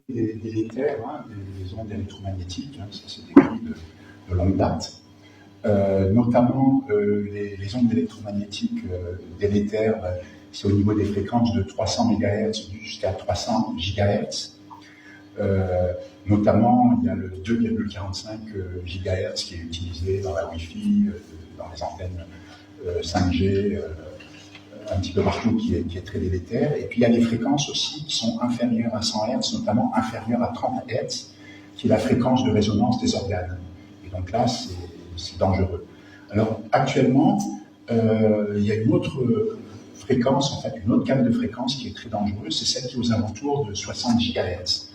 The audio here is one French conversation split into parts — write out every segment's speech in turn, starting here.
délétères, des ondes électromagnétiques, ça c'est décrit de longue date. Notamment les ondes électromagnétiques délétères, c'est au niveau des fréquences de 300 MHz jusqu'à 300 GHz. Notamment, il y a le 2,45 GHz qui est utilisé dans la Wi-Fi, dans les antennes 5G, un petit peu partout, qui est très délétère. Et puis il y a des fréquences aussi qui sont inférieures à 100 Hz, notamment inférieures à 30 Hz, qui est la fréquence de résonance des organes. Et donc là, c'est dangereux. Alors actuellement, il y a une autre fréquence, en fait, une autre gamme de fréquences qui est très dangereuse, c'est celle qui est aux alentours de 60 GHz,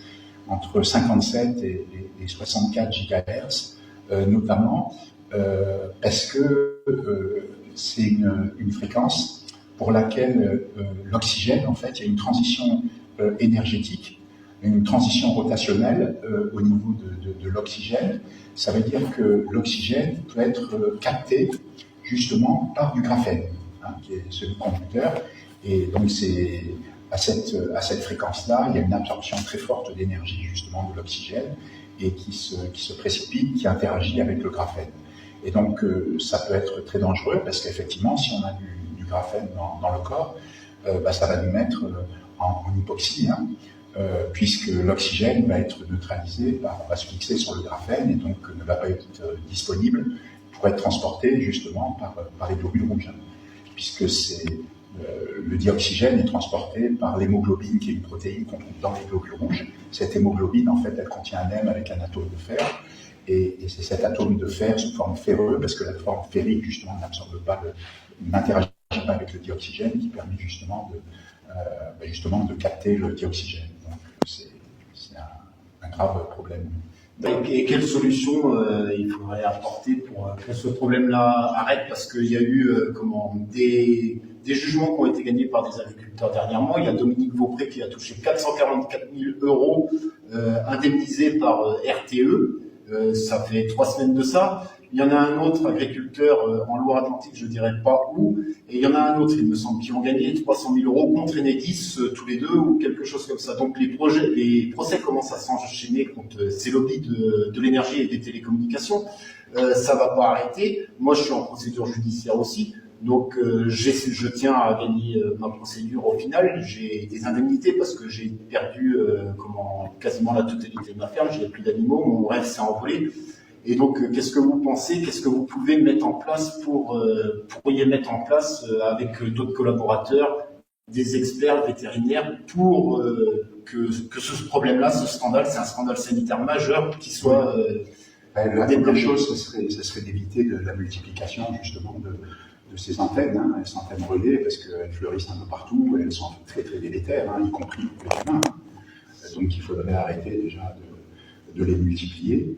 entre 57 et 64 GHz, notamment parce que c'est une fréquence pour laquelle l'oxygène, en fait, il y a une transition énergétique, une transition rotationnelle au niveau de l'oxygène. Ça veut dire que l'oxygène peut être capté justement par du graphène, qui est ce conducteur. Et donc c'est à cette fréquence-là, il y a une absorption très forte d'énergie justement de l'oxygène et qui se précipite, qui interagit avec le graphène. Et donc ça peut être très dangereux parce qu'effectivement, si on a du graphène dans le corps, ça va nous mettre en hypoxie, puisque l'oxygène va être neutralisé, va se fixer sur le graphène et donc ne va pas être disponible pour être transporté justement par les globules rouges, puisque le dioxygène est transporté par l'hémoglobine, qui est une protéine qu'on trouve dans les globules rouges. Cette hémoglobine, en fait, elle contient un M avec un atome de fer, et c'est cet atome de fer sous forme ferreuse, parce que la forme ferrique, justement, n'interagit pas avec le dioxygène, qui permet justement de capter le dioxygène. Donc, c'est un grave problème. Et quelle solution il faudrait apporter pour que ce problème-là arrête? Parce qu'il y a eu des jugements qui ont été gagnés par des agriculteurs dernièrement. Il y a Dominique Vaupré qui a touché 444 000 € indemnisés par RTE. Ça fait 3 semaines de ça. Il y en a un autre agriculteur en Loire-Atlantique, je ne dirais pas où, et il y en a un autre, il me semble, qui ont gagné 300 000 € contre Enedis, tous les deux, ou quelque chose comme ça. Donc les procès commencent à s'enchaîner contre ces lobbies de l'énergie et des télécommunications. Ça va pas arrêter. Moi, je suis en procédure judiciaire aussi, donc je tiens à gagner ma procédure au final. J'ai des indemnités parce que j'ai perdu quasiment la totalité de ma ferme, j'ai plus d'animaux, mon rêve s'est envolé. Et donc, qu'est-ce que vous pensez, qu'est-ce que vous pouvez mettre en place pourriez mettre en place avec d'autres collaborateurs, des experts vétérinaires pour que ce problème-là, ce scandale, c'est un scandale sanitaire majeur qui soit la première chose, ce serait d'éviter la multiplication justement de ces antennes, ces antennes relais, parce qu'elles fleurissent un peu partout, et elles sont très très délétères, y compris pour les humains. Donc il faudrait arrêter déjà de les multiplier.